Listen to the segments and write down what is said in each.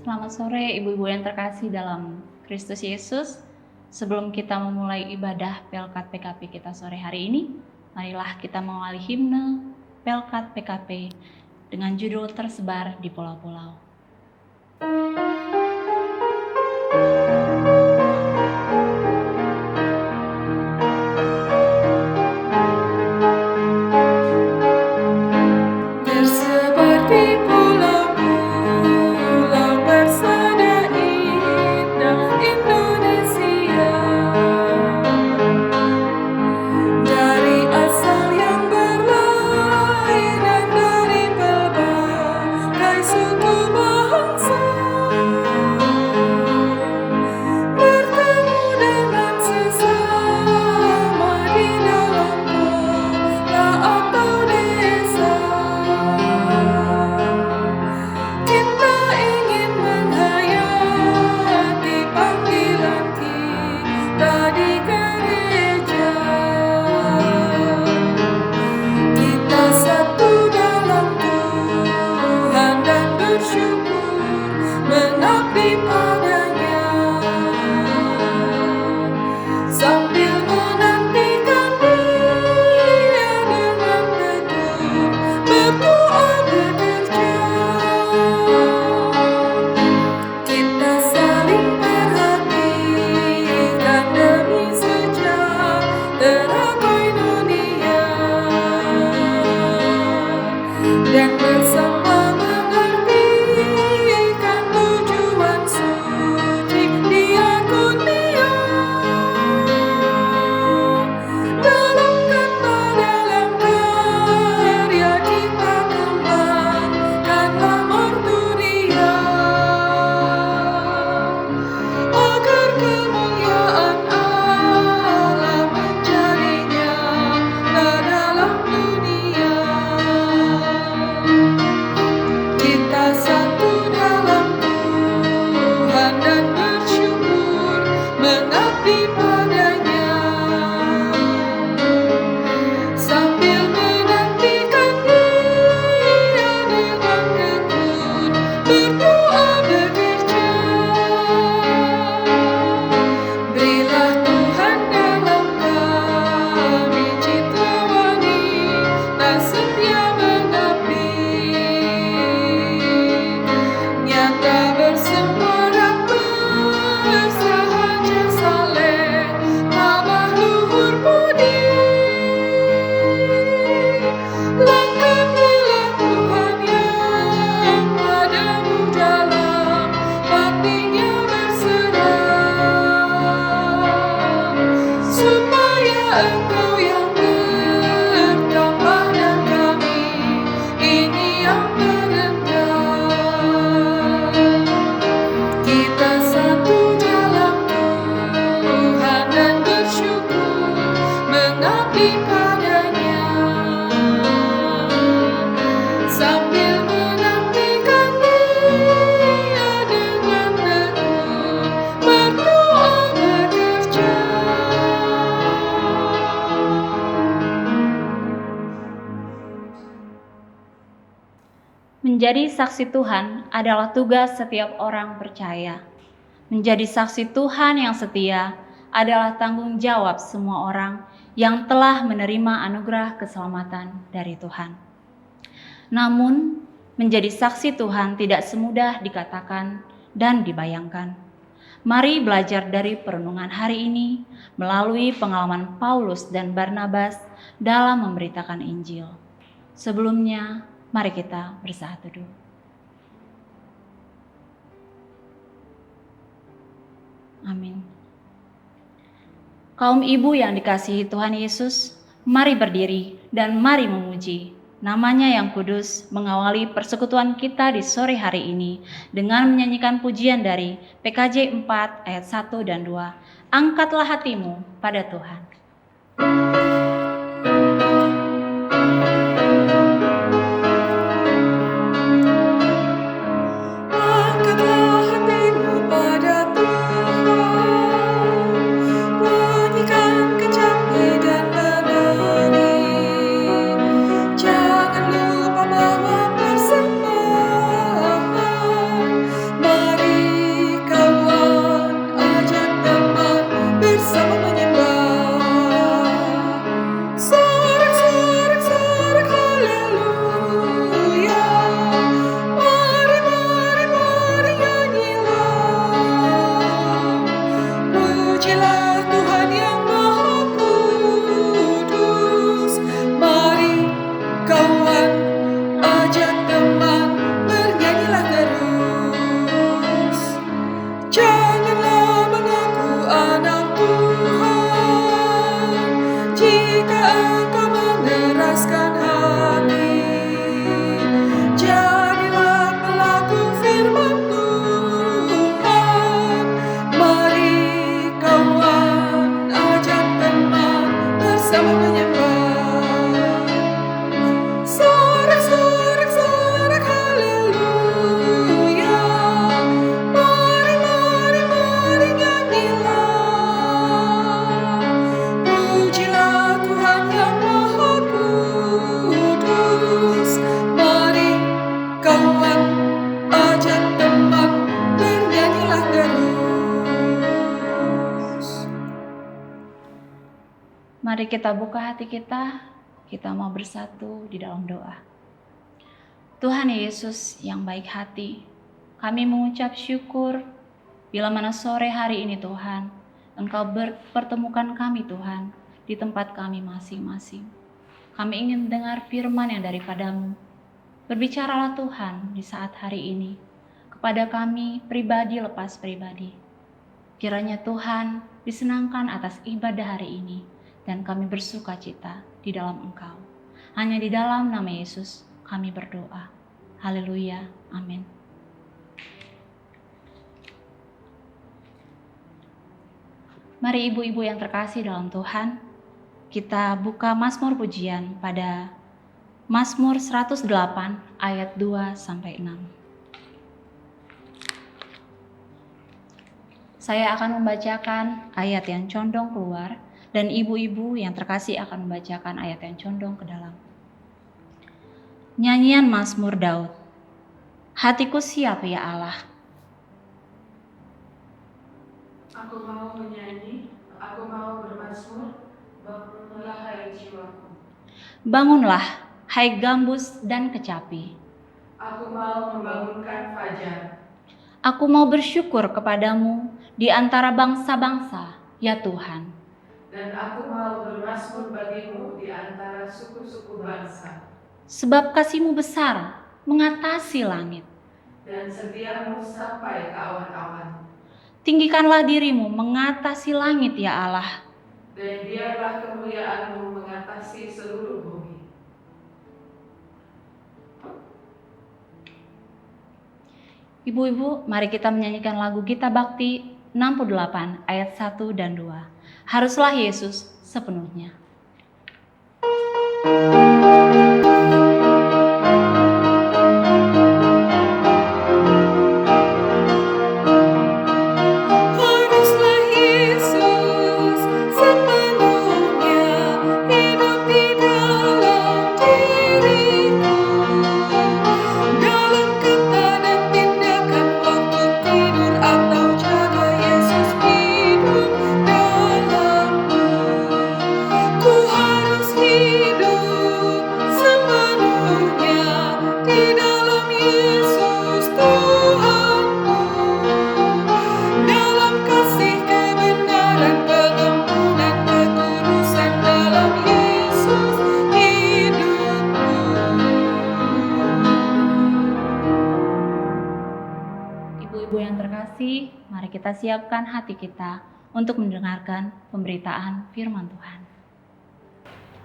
Selamat sore ibu-ibu yang terkasih dalam Kristus Yesus. Sebelum kita memulai ibadah Pelkat PKP kita sore hari ini, marilah kita mengawali himne Pelkat PKP dengan judul Tersebar di Pulau-Pulau. Menjadi saksi Tuhan adalah tugas setiap orang percaya. Menjadi saksi Tuhan yang setia adalah tanggung jawab semua orang yang telah menerima anugerah keselamatan dari Tuhan. Namun, menjadi saksi Tuhan tidak semudah dikatakan dan dibayangkan. Mari belajar dari perenungan hari ini melalui pengalaman Paulus dan Barnabas dalam memberitakan Injil. Sebelumnya, mari kita bersaat teduh. Amin. Kaum ibu yang dikasihi Tuhan Yesus, mari berdiri dan mari memuji Namanya yang kudus mengawali persekutuan kita di sore hari ini dengan menyanyikan pujian dari PKJ 4 ayat 1 dan 2. Angkatlah hatimu pada Tuhan. Mari Mari kita buka hati kita mau bersatu di dalam doa. Tuhan Yesus yang baik hati, kami mengucap syukur bila mana sore hari ini Tuhan, Engkau berpertemukan kami Tuhan di tempat kami masing-masing. Kami ingin dengar firman yang daripadamu. Berbicaralah Tuhan di saat hari ini kepada kami pribadi lepas pribadi. Kiranya Tuhan disenangkan atas ibadah hari ini dan kami bersuka cita di dalam Engkau. Hanya di dalam nama Yesus kami berdoa. Haleluya. Amin. Mari ibu-ibu yang terkasih dalam Tuhan, kita buka Mazmur pujian pada Mazmur 108 ayat 2-6. Saya akan membacakan ayat yang condong keluar dan ibu-ibu yang terkasih akan membacakan ayat yang condong ke dalam. Nyanyian Mazmur Daud. Hatiku siap ya Allah. Aku mau menyanyi, aku mau bermazmur, bangunlah hai jiwaku. Bangunlah, hai gambus dan kecapi. Aku mau membangunkan fajar. Aku mau bersyukur kepadamu di antara bangsa-bangsa, ya Tuhan. Dan aku mau bermazmur bagimu di antara suku-suku bangsa. Sebab kasih-Mu besar, mengatasi langit. Dan setiamu sampai ke awan-awan. Tinggikanlah dirimu mengatasi langit, ya Allah. Dan biarlah kemuliaan-Mu mengatasi seluruh bumi. Ibu-ibu, mari kita menyanyikan lagu Gita Bakti 68 ayat 1 dan 2. Haruslah Yesus sepenuhnya. Mari kita siapkan hati kita untuk mendengarkan pemberitaan firman Tuhan.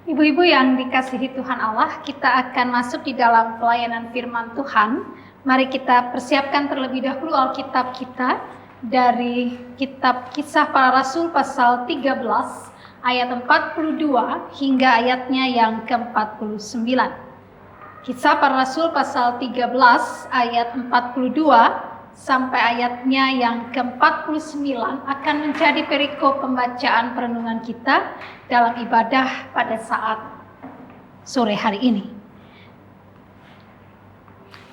Ibu-ibu yang dikasihi Tuhan Allah, kita akan masuk di dalam pelayanan firman Tuhan. Mari kita persiapkan terlebih dahulu Alkitab kita dari kitab Kisah Para Rasul pasal 13 ayat 42 hingga ayatnya yang ke-49. Kisah Para Rasul pasal 13 ayat 42 sampai ayatnya yang ke-49 akan menjadi perikop pembacaan perenungan kita dalam ibadah pada saat sore hari ini.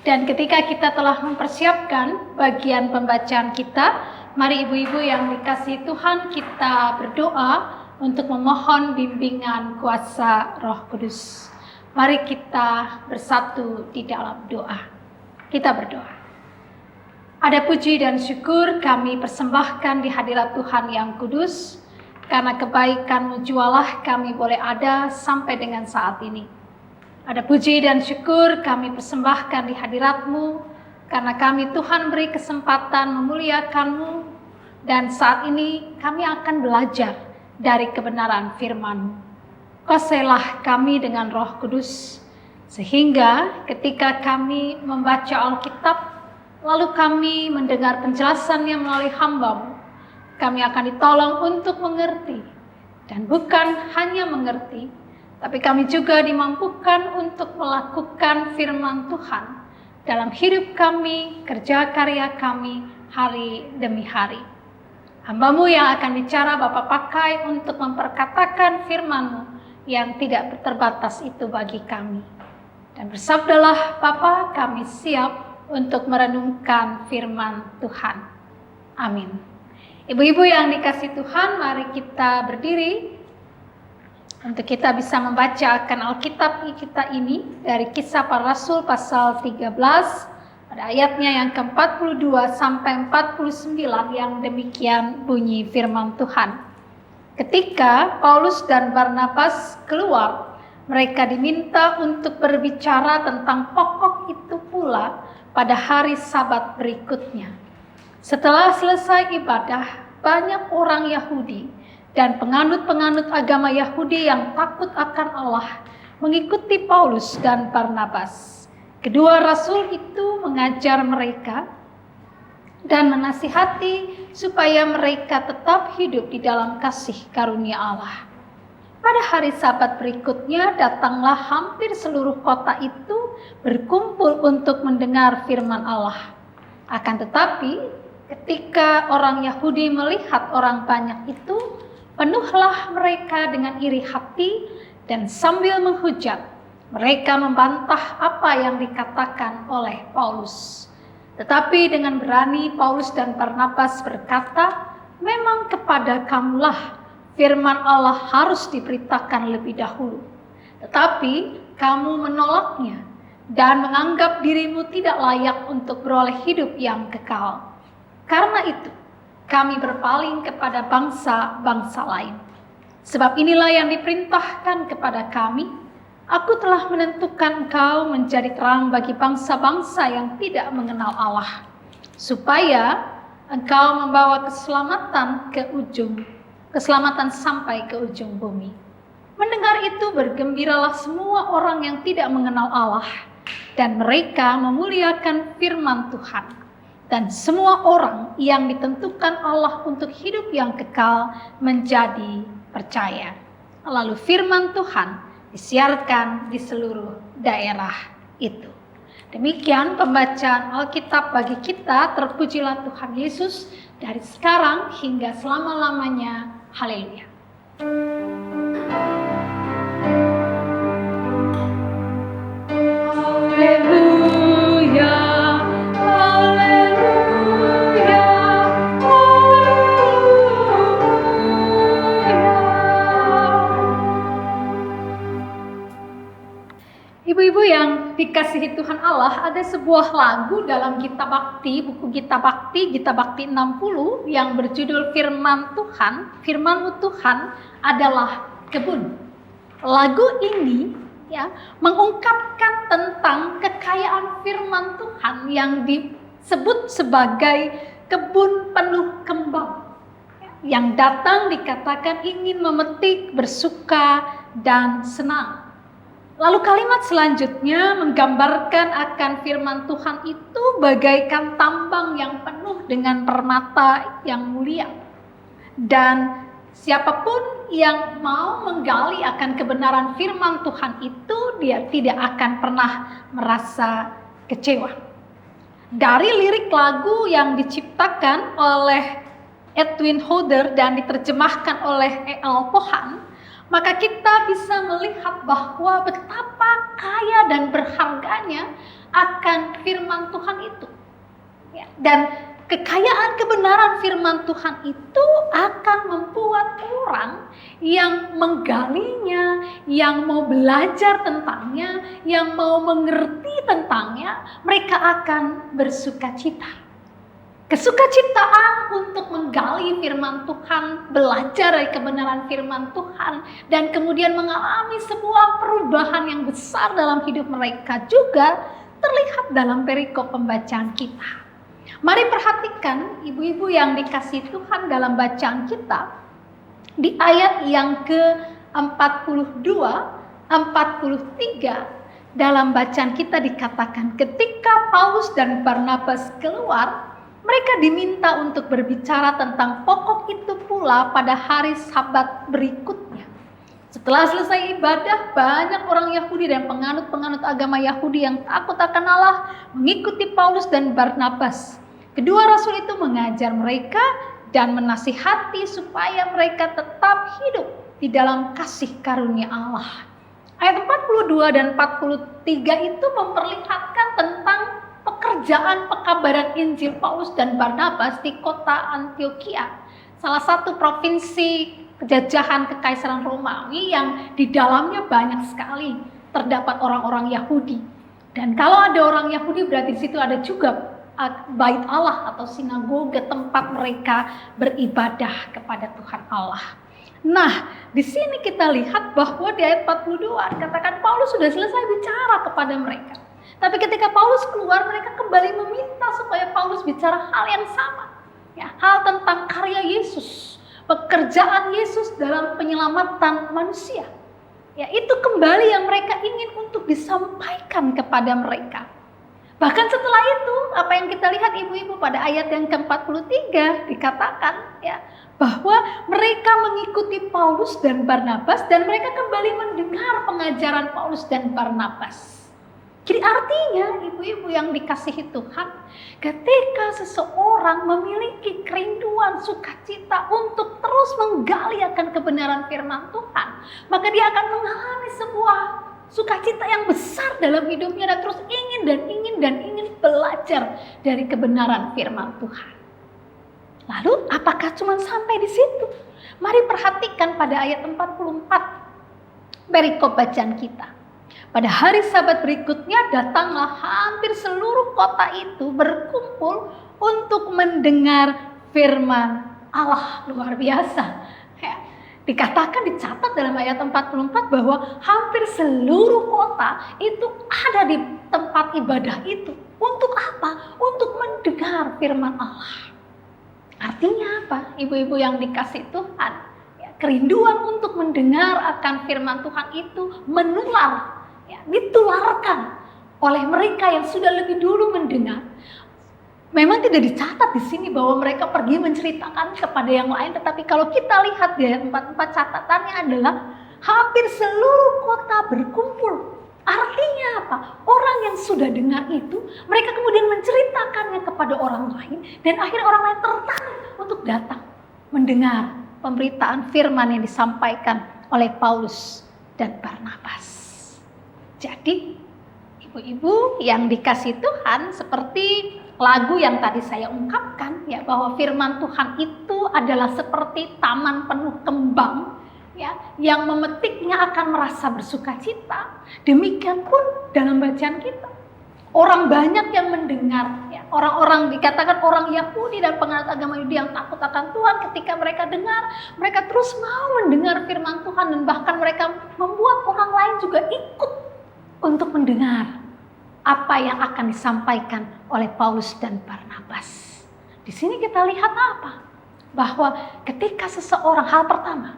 Dan ketika kita telah mempersiapkan bagian pembacaan kita, mari ibu-ibu yang dikasihi Tuhan, kita berdoa untuk memohon bimbingan kuasa Roh Kudus. Mari kita bersatu di dalam doa. Kita berdoa. Ada puji dan syukur kami persembahkan di hadirat Tuhan yang kudus, karena kebaikan-Mu jualah kami boleh ada sampai dengan saat ini. Ada puji dan syukur kami persembahkan di hadirat-Mu, karena kami Tuhan beri kesempatan memuliakan-Mu, dan saat ini kami akan belajar dari kebenaran firman-Mu. Kuasailah kami dengan Roh Kudus, sehingga ketika kami membaca Alkitab, lalu kami mendengar penjelasannya melalui hamba-Mu, kami akan ditolong untuk mengerti. Dan bukan hanya mengerti, tapi kami juga dimampukan untuk melakukan firman Tuhan dalam hidup kami, kerja karya kami, hari demi hari. Hamba-Mu yang akan bicara Bapa pakai untuk memperkatakan firman-Mu yang tidak terbatas itu bagi kami. Dan bersabdalah Bapa, kami siap untuk merenungkan firman Tuhan. Amin. Ibu-ibu yang dikasihi Tuhan, mari kita berdiri Untuk kita bisa membaca akan Alkitab kita ini dari Kisah Para Rasul pasal 13 pada ayatnya yang ke-42 sampai 49 yang demikian bunyi firman Tuhan. Ketika Paulus dan Barnabas keluar, mereka diminta untuk berbicara tentang pokok itu pula pada hari Sabat berikutnya. Setelah selesai ibadah, banyak orang Yahudi dan penganut-penganut agama Yahudi yang takut akan Allah mengikuti Paulus dan Barnabas. Kedua rasul itu mengajar mereka dan menasihati supaya mereka tetap hidup di dalam kasih karunia Allah. Pada hari Sabat berikutnya datanglah hampir seluruh kota itu berkumpul untuk mendengar firman Allah. Akan tetapi ketika orang Yahudi melihat orang banyak itu, penuhlah mereka dengan iri hati dan sambil menghujat, mereka membantah apa yang dikatakan oleh Paulus. Tetapi dengan berani Paulus dan Barnabas berkata, memang kepada kamulah firman Allah harus diberitakan lebih dahulu. Tetapi kamu menolaknya dan menganggap dirimu tidak layak untuk beroleh hidup yang kekal. Karena itu, kami berpaling kepada bangsa-bangsa lain. Sebab inilah yang diperintahkan kepada kami, aku telah menentukan engkau menjadi terang bagi bangsa-bangsa yang tidak mengenal Allah, supaya engkau membawa keselamatan sampai ke ujung bumi. Mendengar itu bergembiralah semua orang yang tidak mengenal Allah, dan mereka memuliakan firman Tuhan. Dan semua orang yang ditentukan Allah untuk hidup yang kekal menjadi percaya. Lalu firman Tuhan disiarkan di seluruh daerah itu. Demikian pembacaan Alkitab bagi kita. Terpujilah Tuhan Yesus dari sekarang hingga selama-lamanya. Haleluya. Haleluya. Haleluya. Ibu-ibu yang dikasihi Tuhan Allah, ada sebuah lagu dalam Gita Bakti, buku Gita Bakti 60 yang berjudul Firman Tuhan, Firman-Mu Tuhan adalah kebun. Lagu ini mengungkapkan tentang kekayaan firman Tuhan yang disebut sebagai kebun penuh kembang. Yang datang dikatakan ingin memetik, bersuka, dan senang. Lalu kalimat selanjutnya menggambarkan akan firman Tuhan itu bagaikan tambang yang penuh dengan permata yang mulia. Dan siapapun yang mau menggali akan kebenaran firman Tuhan itu, dia tidak akan pernah merasa kecewa. Dari lirik lagu yang diciptakan oleh Edwin Hodder dan diterjemahkan oleh E.L. Pohan, maka kita bisa melihat bahwa betapa kaya dan berharganya akan firman Tuhan itu. Dan kekayaan kebenaran firman Tuhan itu akan membuat orang yang menggalinya, yang mau belajar tentangnya, yang mau mengerti tentangnya, mereka akan bersukacita. Kesukacitaan untuk menggali firman Tuhan, belajar dari kebenaran firman Tuhan, dan kemudian mengalami sebuah perubahan yang besar dalam hidup mereka juga terlihat dalam perikop pembacaan kita. Mari perhatikan ibu-ibu yang dikasihi Tuhan dalam bacaan kita. Di ayat yang ke-42, 43 dalam bacaan kita dikatakan, ketika Paulus dan Barnabas keluar, mereka diminta untuk berbicara tentang pokok itu pula pada hari Sabat berikutnya. Setelah selesai ibadah, banyak orang Yahudi dan penganut-penganut agama Yahudi yang takut akan Allah mengikuti Paulus dan Barnabas. Kedua rasul itu mengajar mereka dan menasihati supaya mereka tetap hidup di dalam kasih karunia Allah. Ayat 42 dan 43 itu memperlihatkan tentang pekerjaan pekabaran Injil Paulus dan Barnabas di kota Antioquia, salah satu provinsi penjajahan kekaisaran Romawi yang di dalamnya banyak sekali terdapat orang-orang Yahudi. Dan kalau ada orang Yahudi berarti di situ ada juga bait Allah atau sinagoga, tempat mereka beribadah kepada Tuhan Allah. Nah, di sini kita lihat bahwa di ayat 42 dikatakan Paulus sudah selesai bicara kepada mereka. Tapi ketika Paulus keluar, mereka kembali meminta supaya Paulus bicara hal yang sama. Ya, hal tentang karya Yesus, pekerjaan Yesus dalam penyelamatan manusia. Ya, itu kembali yang mereka ingin untuk disampaikan kepada mereka. Bahkan setelah itu, apa yang kita lihat ibu-ibu pada ayat yang ke-43 dikatakan ya, bahwa mereka mengikuti Paulus dan Barnabas dan mereka kembali mendengar pengajaran Paulus dan Barnabas. Jadi artinya ibu-ibu yang dikasihi Tuhan, ketika seseorang memiliki kerinduan sukacita untuk terus menggali akan kebenaran firman Tuhan, maka dia akan mengalami sebuah sukacita yang besar dalam hidupnya dan terus ingin belajar dari kebenaran firman Tuhan. Lalu apakah cuma sampai di situ? Mari perhatikan pada ayat 44 perikop bacaan kita. Pada hari Sabat berikutnya datanglah hampir seluruh kota itu berkumpul untuk mendengar firman Allah. Luar biasa. Ya. Dikatakan, dicatat dalam ayat 44 bahwa hampir seluruh kota itu ada di tempat ibadah itu. Untuk apa? Untuk mendengar firman Allah. Artinya apa? Ibu-ibu yang dikasih Tuhan, ya, kerinduan untuk mendengar akan firman Tuhan itu menular, ya, ditularkan oleh mereka yang sudah lebih dulu mendengar. Memang tidak dicatat di sini bahwa mereka pergi menceritakan kepada yang lain, tetapi kalau kita lihat di ayat 44 catatannya adalah hampir seluruh kota berkumpul. Artinya apa? Orang yang sudah dengar itu, mereka kemudian menceritakannya kepada orang lain dan akhirnya orang lain tertarik untuk datang mendengar pemberitaan firman yang disampaikan oleh Paulus dan Barnabas. Jadi, ibu-ibu yang dikasih Tuhan, seperti lagu yang tadi saya ungkapkan ya, bahwa firman Tuhan itu adalah seperti taman penuh kembang ya, yang memetiknya akan merasa bersukacita. Demikian pun dalam bacaan kita, orang banyak yang mendengar ya, orang-orang dikatakan orang Yahudi dan penganut agama Yahudi yang takut akan Tuhan, ketika mereka dengar, mereka terus mau mendengar firman Tuhan dan bahkan mereka membuat orang lain juga ikut untuk mendengar apa yang akan disampaikan oleh Paulus dan Barnabas. Di sini kita lihat apa? Bahwa ketika seseorang, hal pertama,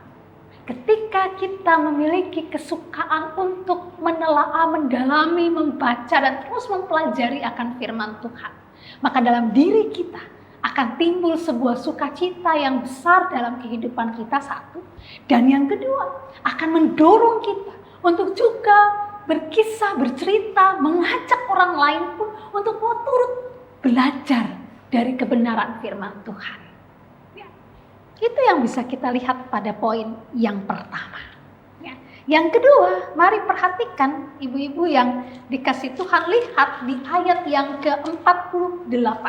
ketika kita memiliki kesukaan untuk menelaah, mendalami, membaca dan terus mempelajari akan firman Tuhan, maka dalam diri kita akan timbul sebuah sukacita yang besar dalam kehidupan kita, satu. Dan yang kedua, akan mendorong kita untuk juga berkisah, bercerita, mengajak orang lain pun untuk mau turut belajar dari kebenaran firman Tuhan. Ya. Itu yang bisa kita lihat pada poin yang pertama. Ya. Yang kedua, mari perhatikan ibu-ibu yang dikasih Tuhan, lihat di ayat yang ke-48.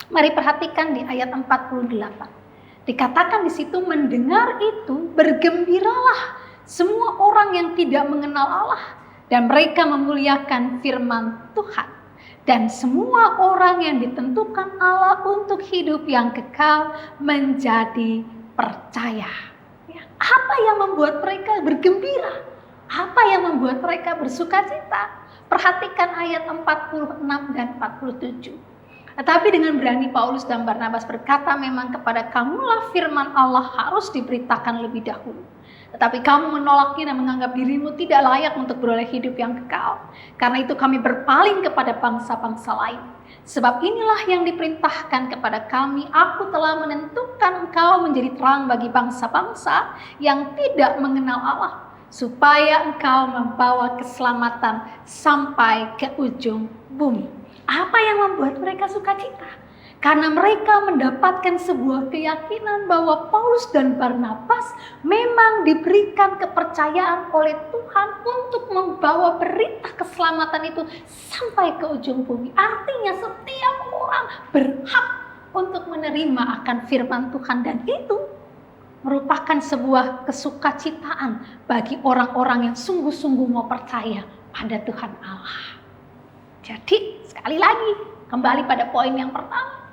Mari perhatikan di ayat 48. Dikatakan di situ, mendengar itu bergembiralah semua orang yang tidak mengenal Allah dan mereka memuliakan firman Tuhan. Dan semua orang yang ditentukan Allah untuk hidup yang kekal menjadi percaya. Ya, apa yang membuat mereka bergembira? Apa yang membuat mereka bersukacita? Perhatikan ayat 46 dan 47. Tetapi dengan berani Paulus dan Barnabas berkata, memang kepada kamulah firman Allah harus diberitakan lebih dahulu. Tetapi kamu menolaknya dan menganggap dirimu tidak layak untuk beroleh hidup yang kekal. Karena itu kami berpaling kepada bangsa-bangsa lain. Sebab inilah yang diperintahkan kepada kami, aku telah menentukan engkau menjadi terang bagi bangsa-bangsa yang tidak mengenal Allah, supaya engkau membawa keselamatan sampai ke ujung bumi. Apa yang membuat mereka sukacita? Karena mereka mendapatkan sebuah keyakinan bahwa Paulus dan Barnabas memang diberikan kepercayaan oleh Tuhan untuk membawa berita keselamatan itu sampai ke ujung bumi. Artinya setiap orang berhak untuk menerima akan firman Tuhan, dan itu merupakan sebuah kesukacitaan bagi orang-orang yang sungguh-sungguh mau percaya pada Tuhan Allah. Jadi sekali lagi kembali pada poin yang pertama,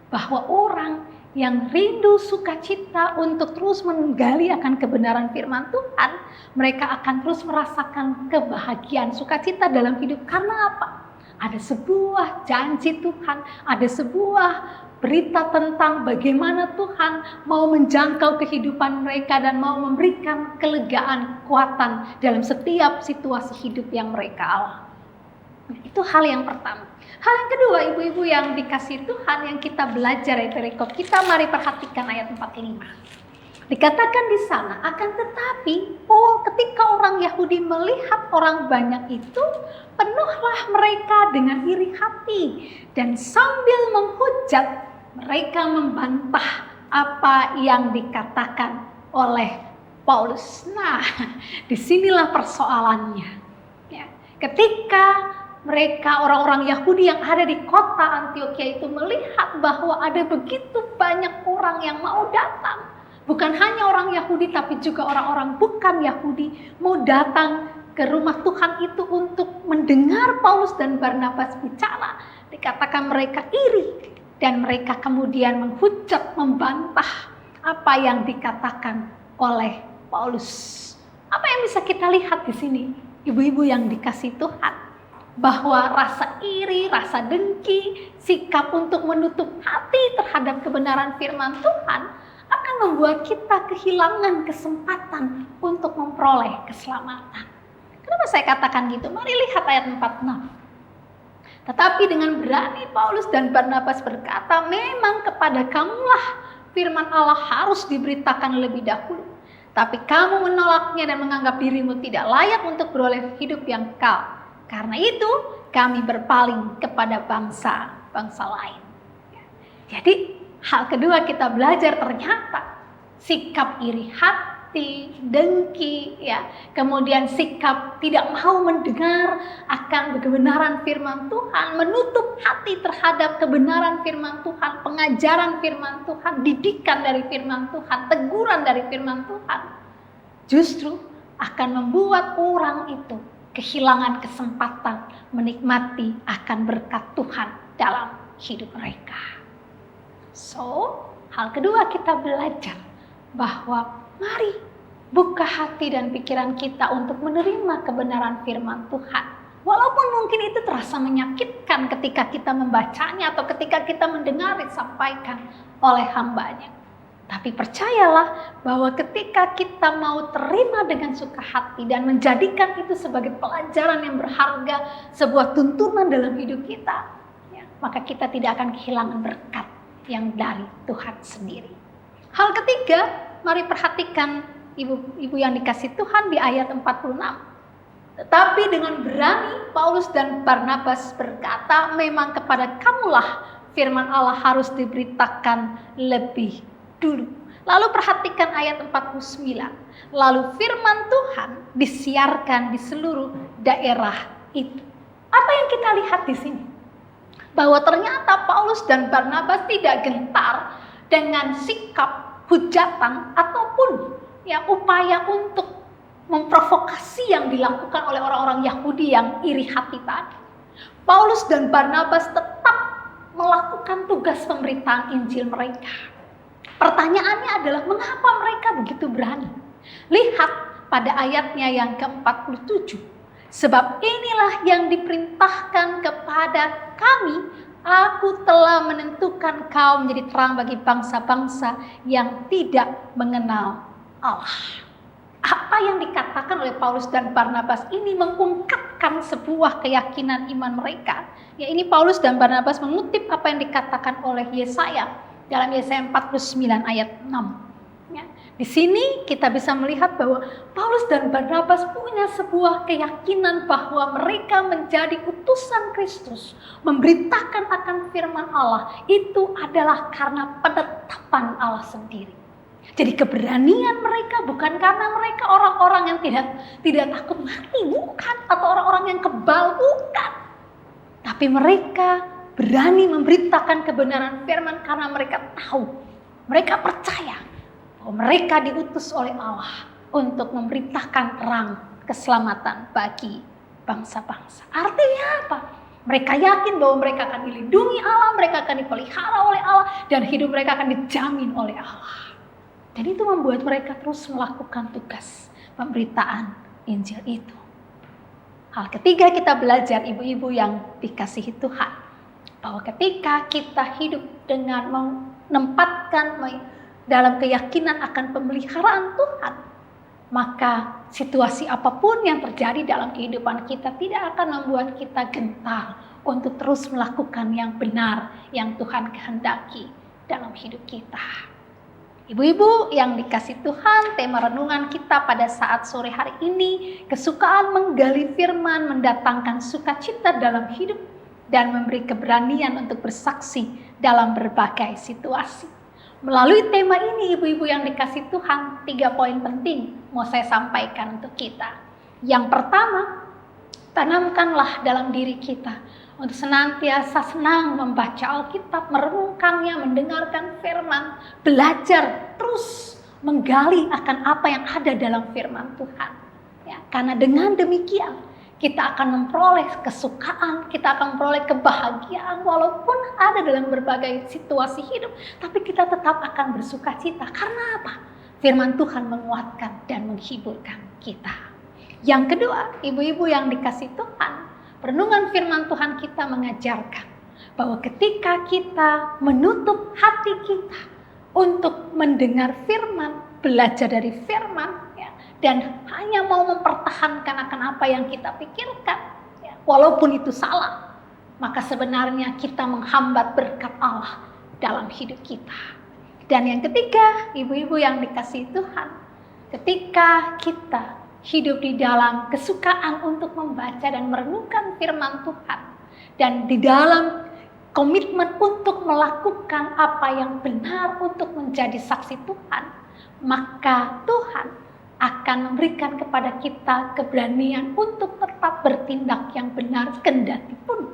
bahwa orang yang rindu sukacita untuk terus menggali akan kebenaran firman Tuhan, mereka akan terus merasakan kebahagiaan sukacita dalam hidup. Karena apa? Ada sebuah janji Tuhan, ada sebuah berita tentang bagaimana Tuhan mau menjangkau kehidupan mereka dan mau memberikan kelegaan, kekuatan dalam setiap situasi hidup yang mereka alami. Itu hal yang pertama. Hal yang kedua, ibu-ibu yang dikasihi Tuhan, yang kita belajar dari perikop kita, mari perhatikan ayat 45. Dikatakan di sana, akan tetapi ketika orang Yahudi melihat orang banyak itu, penuhlah mereka dengan iri hati, dan sambil menghujat mereka membantah apa yang dikatakan oleh Paulus. Nah, disinilah persoalannya. Ya, ketika mereka orang-orang Yahudi yang ada di kota Antiokhia itu melihat bahwa ada begitu banyak orang yang mau datang. Bukan hanya orang Yahudi tapi juga orang-orang bukan Yahudi mau datang ke rumah Tuhan itu untuk mendengar Paulus dan Barnabas bicara. Dikatakan mereka iri dan mereka kemudian menghujat, membantah apa yang dikatakan oleh Paulus. Apa yang bisa kita lihat di sini, ibu-ibu yang dikasihi Tuhan? Bahwa rasa iri, rasa dengki, sikap untuk menutup hati terhadap kebenaran firman Tuhan akan membuat kita kehilangan kesempatan untuk memperoleh keselamatan. Kenapa saya katakan gitu? Mari lihat ayat 46. Tetapi dengan berani Paulus dan Barnabas berkata, memang kepada kamulah firman Allah harus diberitakan lebih dahulu. Tapi kamu menolaknya dan menganggap dirimu tidak layak untuk beroleh hidup yang kekal. Karena itu kami berpaling kepada bangsa-bangsa lain. Jadi hal kedua kita belajar ternyata sikap iri hati, dengki, ya, kemudian sikap tidak mau mendengar akan kebenaran firman Tuhan, menutup hati terhadap kebenaran firman Tuhan, pengajaran firman Tuhan, didikan dari firman Tuhan, teguran dari firman Tuhan, justru akan membuat orang itu kehilangan kesempatan menikmati akan berkat Tuhan dalam hidup mereka. So, hal kedua kita belajar bahwa mari buka hati dan pikiran kita untuk menerima kebenaran firman Tuhan. Walaupun mungkin itu terasa menyakitkan ketika kita membacanya atau ketika kita mendengar disampaikan oleh hambanya. Tapi percayalah bahwa ketika kita mau terima dengan suka hati dan menjadikan itu sebagai pelajaran yang berharga, sebuah tuntunan dalam hidup kita, ya, maka kita tidak akan kehilangan berkat yang dari Tuhan sendiri. Hal ketiga, mari perhatikan ibu-ibu yang dikasihi Tuhan di ayat 46. Tetapi dengan berani Paulus dan Barnabas berkata, memang kepada kamulah firman Allah harus diberitakan lebih dulu. Lalu perhatikan ayat 49. Lalu firman Tuhan disiarkan di seluruh daerah itu. Apa yang kita lihat di sini? Bahwa ternyata Paulus dan Barnabas tidak gentar dengan sikap hujatan ataupun ya upaya untuk memprovokasi yang dilakukan oleh orang-orang Yahudi yang iri hati tadi. Paulus dan Barnabas tetap melakukan tugas pemberitaan Injil mereka. Pertanyaannya adalah mengapa mereka begitu berani? Lihat pada ayatnya yang ke-47. Sebab inilah yang diperintahkan kepada kami, aku telah menentukan kau menjadi terang bagi bangsa-bangsa yang tidak mengenal Allah. Apa yang dikatakan oleh Paulus dan Barnabas ini mengungkapkan sebuah keyakinan iman mereka. Ya, ini Paulus dan Barnabas mengutip apa yang dikatakan oleh Yesaya dalam Yesaya 49 ayat 6. Ya, di sini kita bisa melihat bahwa Paulus dan Barnabas punya sebuah keyakinan bahwa mereka menjadi utusan Kristus, memberitakan akan firman Allah, itu adalah karena penetapan Allah sendiri. Jadi keberanian mereka bukan karena mereka orang-orang yang tidak takut mati, bukan, atau orang-orang yang kebal, bukan. Tapi mereka berani memberitakan kebenaran firman karena mereka tahu, mereka percaya bahwa bahwa mereka diutus oleh Allah untuk memberitakan terang keselamatan bagi bangsa-bangsa. Artinya apa? Mereka yakin bahwa mereka akan dilindungi Allah, mereka akan dipelihara oleh Allah, dan hidup mereka akan dijamin oleh Allah. Dan itu membuat mereka terus melakukan tugas pemberitaan Injil itu. Hal ketiga, kita belajar ibu-ibu yang dikasihi Tuhan, bahwa ketika kita hidup dengan menempatkan dalam keyakinan akan pemeliharaan Tuhan, maka situasi apapun yang terjadi dalam kehidupan kita tidak akan membuat kita gentar untuk terus melakukan yang benar yang Tuhan kehendaki dalam hidup kita. Ibu-ibu yang dikasih Tuhan, tema renungan kita pada saat sore hari ini, kesukaan menggali firman mendatangkan sukacita dalam hidup dan memberi keberanian untuk bersaksi dalam berbagai situasi. Melalui tema ini, ibu-ibu yang dikasih Tuhan, 3 poin penting mau saya sampaikan untuk kita. Yang pertama, tanamkanlah dalam diri kita untuk senantiasa senang membaca Alkitab, merenungkannya, mendengarkan firman, belajar terus menggali akan apa yang ada dalam firman Tuhan. Ya, karena dengan demikian kita akan memperoleh kesukaan, kita akan memperoleh kebahagiaan walaupun ada dalam berbagai situasi hidup, tapi kita tetap akan bersuka cita. Karena apa? Firman Tuhan menguatkan dan menghiburkan kita. Yang kedua, ibu-ibu yang dikasih Tuhan, renungan firman Tuhan kita mengajarkan bahwa ketika kita menutup hati kita untuk mendengar firman, belajar dari firman, dan hanya mau mempertahankan akan apa yang kita pikirkan, walaupun itu salah, maka sebenarnya kita menghambat berkat Allah dalam hidup kita. Dan yang ketiga, ibu-ibu yang dikasihi Tuhan, ketika kita hidup di dalam kesukaan untuk membaca dan merenungkan firman Tuhan, dan di dalam komitmen untuk melakukan apa yang benar untuk menjadi saksi Tuhan, maka Tuhan akan memberikan kepada kita keberanian untuk tetap bertindak yang benar, kendati pun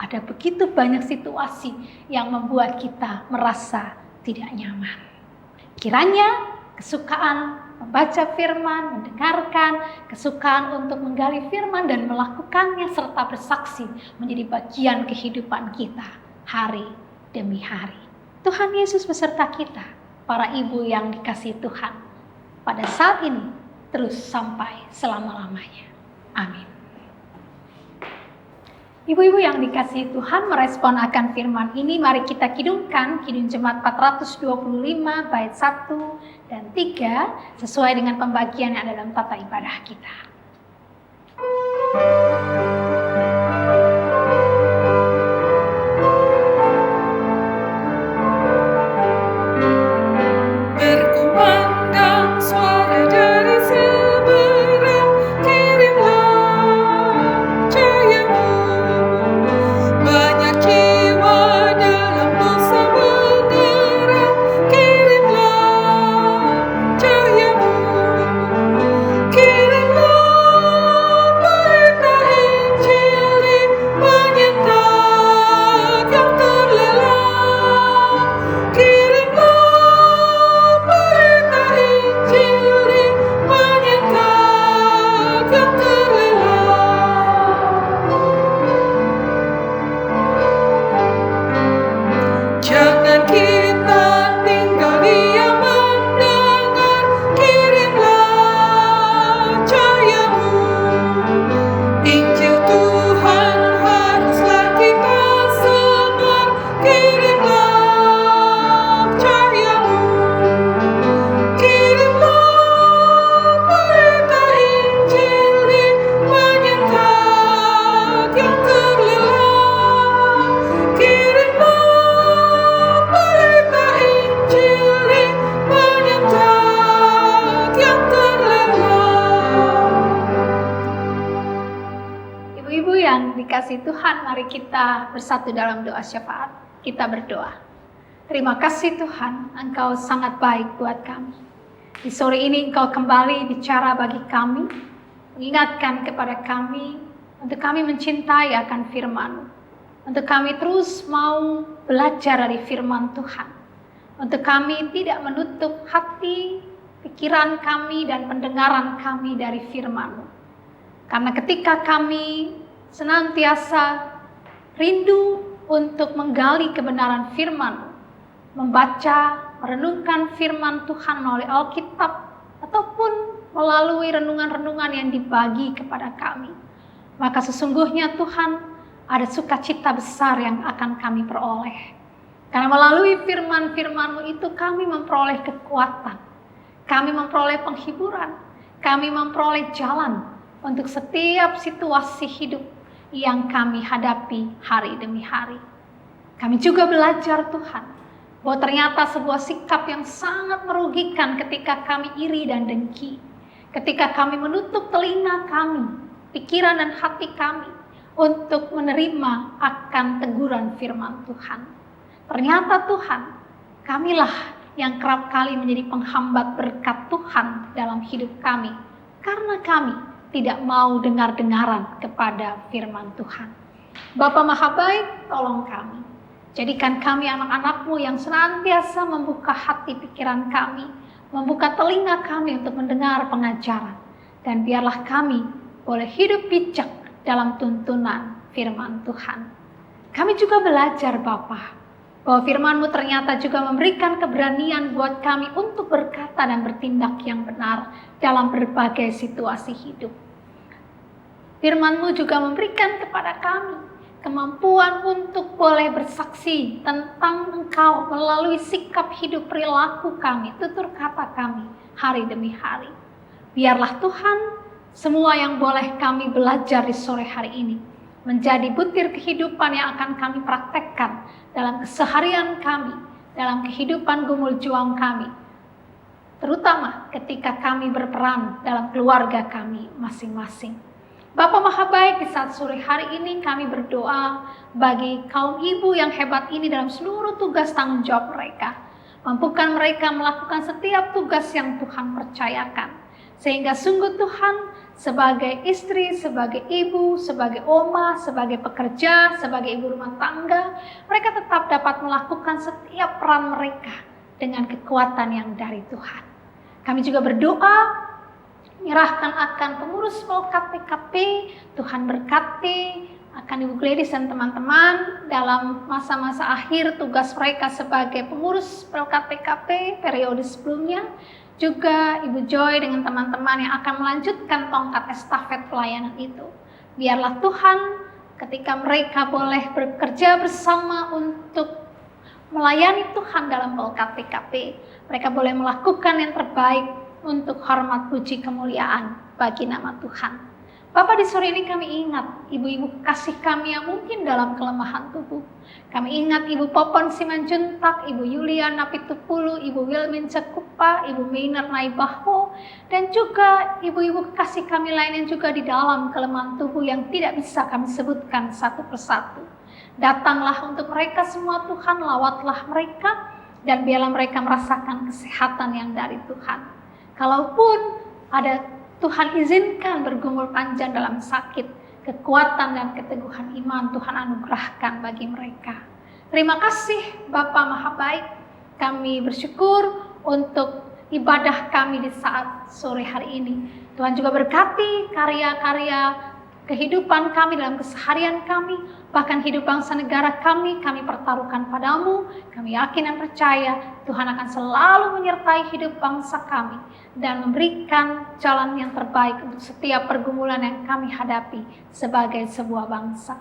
ada begitu banyak situasi yang membuat kita merasa tidak nyaman. Kiranya kesukaan membaca firman, mendengarkan, kesukaan untuk menggali firman dan melakukannya serta bersaksi menjadi bagian kehidupan kita hari demi hari. Tuhan Yesus beserta kita, para ibu yang dikasihi Tuhan, pada saat ini terus sampai selama-lamanya. Amin. Ibu-ibu yang dikasihi Tuhan, merespon akan firman ini, mari kita kidungkan Kidung Jemaat 425 bait 1 dan 3 sesuai dengan pembagian yang ada dalam tata ibadah kita. Dikasihi Tuhan, mari kita bersatu dalam doa syafaat. Kita berdoa. Terima kasih Tuhan, Engkau sangat baik buat kami. Di sore ini Engkau kembali bicara bagi kami, mengingatkan kepada kami untuk kami mencintai akan firman-Mu, untuk kami terus mau belajar dari firman Tuhan, Untuk kami tidak menutup hati, pikiran kami, dan pendengaran kami dari firman-Mu. Karena ketika kami senantiasa rindu untuk menggali kebenaran firman-Mu, membaca, merenungkan firman Tuhan melalui Alkitab, ataupun melalui renungan-renungan yang dibagi kepada kami, maka sesungguhnya Tuhan, ada sukacita besar yang akan kami peroleh. Karena melalui firman-firman-Mu itu kami memperoleh kekuatan, kami memperoleh penghiburan, kami memperoleh jalan untuk setiap situasi hidup yang kami hadapi hari demi hari. Kami juga belajar Tuhan, bahwa ternyata sebuah sikap yang sangat merugikan ketika kami iri dan dengki, ketika kami menutup telinga kami, pikiran dan hati kami untuk menerima akan teguran firman Tuhan. Ternyata Tuhan, kamilah yang kerap kali menjadi penghambat berkat Tuhan dalam hidup kami, karena kami tidak mau dengar-dengaran kepada firman Tuhan. Bapa Maha Baik, tolong kami. Jadikan kami anak-anak-Mu yang senantiasa membuka hati pikiran kami, membuka telinga kami untuk mendengar pengajaran. Dan biarlah kami boleh hidup bijak dalam tuntunan firman Tuhan. Kami juga belajar Bapa, bahwa firman-Mu ternyata juga memberikan keberanian buat kami untuk berkata dan bertindak yang benar dalam berbagai situasi hidup. Firman-Mu juga memberikan kepada kami kemampuan untuk boleh bersaksi tentang Engkau melalui sikap hidup perilaku kami, tutur kata kami hari demi hari. Biarlah Tuhan, semua yang boleh kami belajar di sore hari ini menjadi butir kehidupan yang akan kami praktekkan dalam keseharian kami, dalam kehidupan gumul juang kami, terutama ketika kami berperan dalam keluarga kami masing-masing. Bapa Maha Baik, di saat sore hari ini kami berdoa bagi kaum ibu yang hebat ini dalam seluruh tugas tanggung jawab mereka. Mampukan mereka melakukan setiap tugas yang Tuhan percayakan, sehingga sungguh Tuhan, sebagai istri, sebagai ibu, sebagai oma, sebagai pekerja, sebagai ibu rumah tangga, mereka tetap dapat melakukan setiap peran mereka dengan kekuatan yang dari Tuhan. Kami juga berdoa, menyerahkan akan pengurus Pelkat PKP, Tuhan berkati akan Ibu Gladys dan teman-teman dalam masa-masa akhir tugas mereka sebagai pengurus Pelkat PKP periode sebelumnya. Juga Ibu Joy dengan teman-teman yang akan melanjutkan tongkat estafet pelayanan itu. Biarlah Tuhan, ketika mereka boleh bekerja bersama untuk melayani Tuhan dalam Pelkat PKP, mereka boleh melakukan yang terbaik untuk hormat puji kemuliaan bagi nama Tuhan. Bapak, di sore ini kami ingat ibu-ibu kasih kami yang mungkin dalam kelemahan tubuh. Kami ingat Ibu Popon Simanjuntak, Ibu Yuliana Pitupulu, Ibu Wilmin Cekupa, Ibu Maynard Naibaho, dan juga ibu-ibu kasih kami lain yang juga di dalam kelemahan tubuh yang tidak bisa kami sebutkan satu persatu. Datanglah untuk mereka semua Tuhan, lawatlah mereka, dan biarlah mereka merasakan kesehatan yang dari Tuhan. Kalaupun ada Tuhan izinkan bergumul panjang dalam sakit, kekuatan dan keteguhan iman Tuhan anugerahkan bagi mereka. Terima kasih Bapa Maha Baik, kami bersyukur untuk ibadah kami di saat sore hari ini. Tuhan juga berkati karya-karya kehidupan kami dalam keseharian kami, bahkan hidup bangsa negara kami pertaruhkan padamu. Kami yakin dan percaya Tuhan akan selalu menyertai hidup bangsa kami dan memberikan jalan yang terbaik untuk setiap pergumulan yang kami hadapi sebagai sebuah bangsa.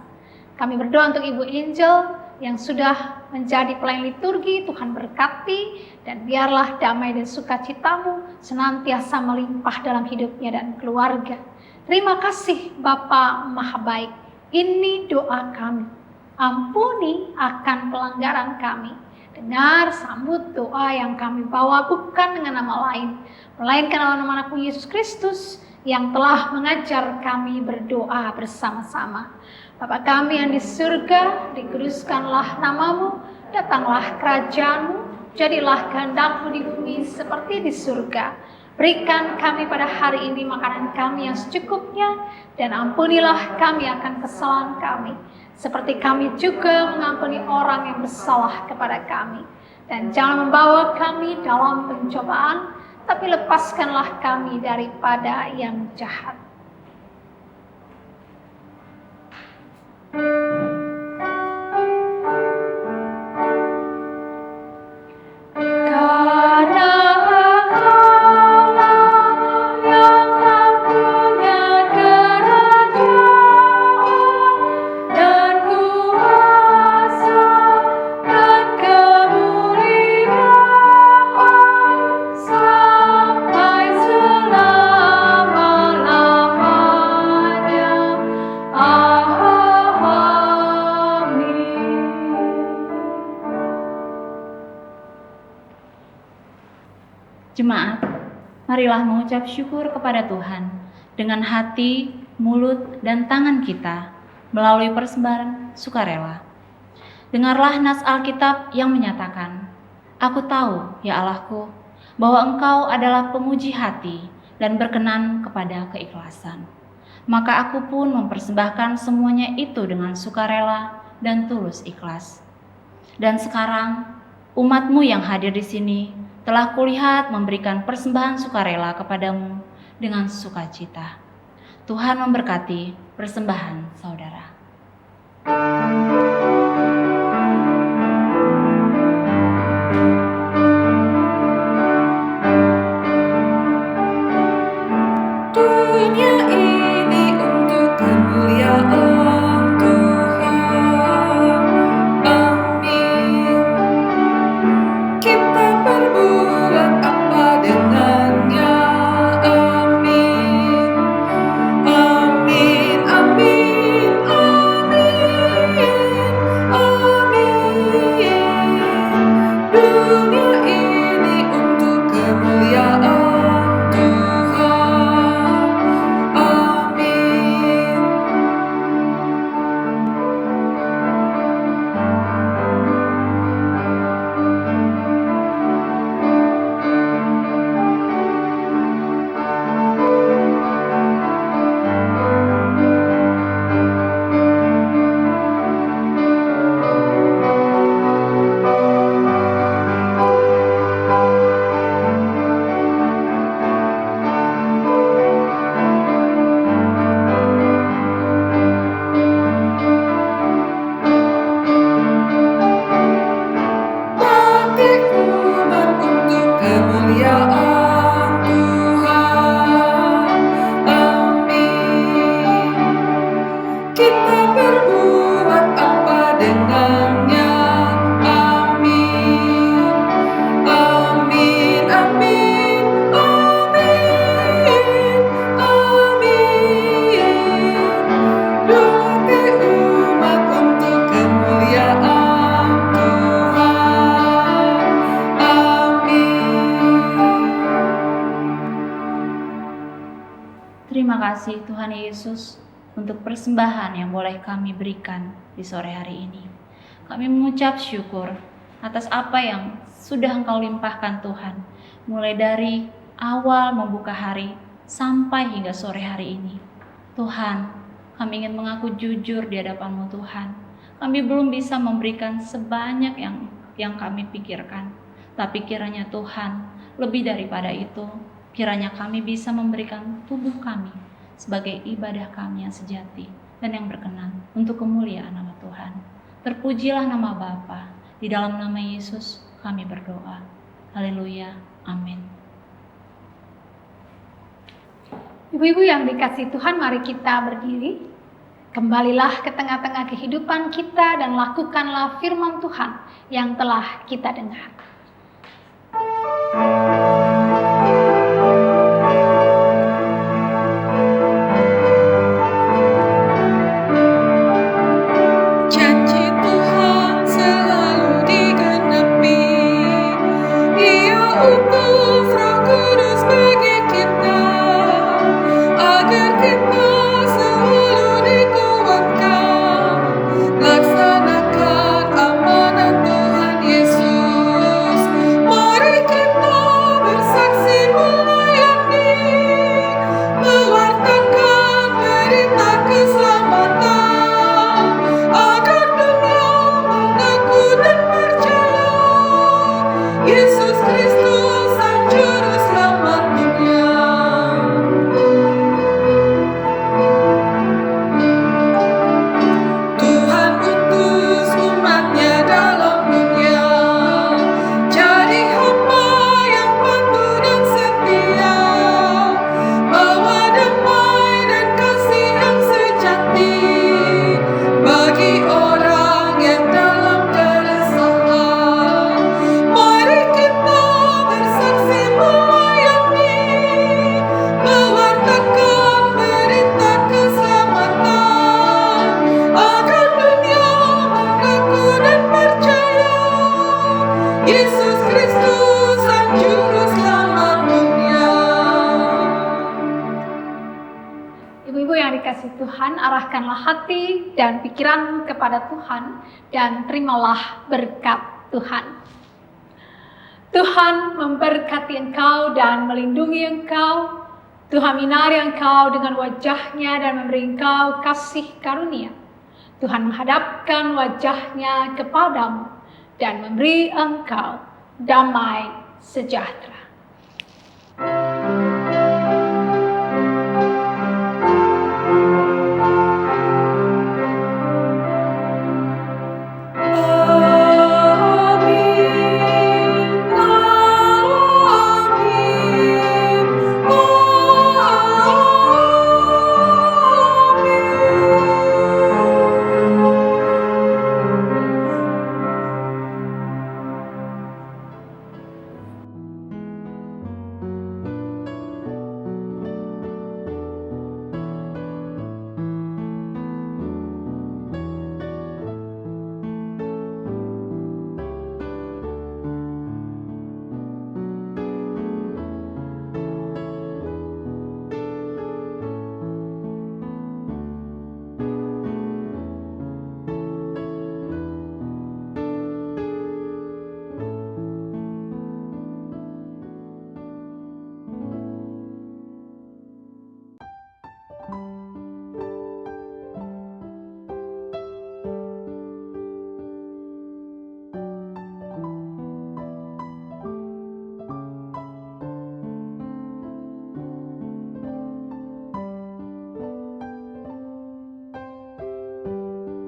Kami berdoa untuk Ibu Angel yang sudah menjadi pelayan liturgi. Tuhan berkati dan biarlah damai dan sukacitamu senantiasa melimpah dalam hidupnya dan keluarga. Terima kasih Bapa Maha Baik. Ini doa kami. Ampuni akan pelanggaran kami. Dengar, sambut doa yang kami bawa bukan dengan nama lain, melainkan dalam nama Anakmu Yesus Kristus yang telah mengajar kami berdoa bersama-sama. Bapa kami yang di surga, dikuduskanlah namamu, datanglah kerajaan-Mu, jadilah kehendak-Mu di bumi seperti di surga. Berikan kami pada hari ini makanan kami yang secukupnya, dan ampunilah kami akan kesalahan kami, seperti kami juga mengampuni orang yang bersalah kepada kami. Dan jangan membawa kami dalam pencobaan, tapi lepaskanlah kami daripada yang jahat. Jemaat, marilah mengucap syukur kepada Tuhan dengan hati, mulut, dan tangan kita melalui persembahan sukarela. Dengarlah nas Alkitab yang menyatakan, "Aku tahu, ya Allahku, bahwa Engkau adalah penguji hati dan berkenan kepada keikhlasan. Maka aku pun mempersembahkan semuanya itu dengan sukarela dan tulus ikhlas." Dan sekarang, umat-Mu yang hadir di sini telah kulihat memberikan persembahan sukarela kepadamu dengan sukacita. Tuhan memberkati persembahan saudara. Dunia ini untuk kemuliaan Tuhan. Amin. Kita berbuat apa dengannya? Amin. Amin. Amin. Amin. Amin. Dunia ini untuk kemuliaan Terima kasih Tuhan Yesus untuk persembahan yang boleh kami berikan di sore hari ini. Kami mengucap syukur atas apa yang sudah Engkau limpahkan Tuhan, mulai dari awal membuka hari sampai hingga sore hari ini. Tuhan, kami ingin mengaku jujur di hadapan-Mu Tuhan. Kami belum bisa memberikan sebanyak yang kami pikirkan, tapi kiranya Tuhan, lebih daripada itu, kiranya kami bisa memberikan tubuh kami sebagai ibadah kami yang sejati dan yang berkenan untuk kemuliaan nama Tuhan. Terpujilah nama Bapa, di dalam nama Yesus kami berdoa. Haleluya, amin. Ibu-ibu yang dikasihi Tuhan, mari kita berdiri. Kembalilah ke tengah-tengah kehidupan kita dan lakukanlah firman Tuhan yang telah kita dengar. Janji Tuhan selalu digenapi. Ia utus Roh Kudus bagi kita, agar kita selalu dikuatkan, laksanakan amanat Tuhan Yesus. kasih Tuhan, arahkanlah hati dan pikiranmu kepada Tuhan dan terimalah berkat Tuhan. Tuhan memberkati engkau dan melindungi engkau. Tuhan minari engkau dengan wajah-Nya dan memberi engkau kasih karunia. Tuhan menghadapkan wajah-Nya kepadamu dan memberi engkau damai sejahtera.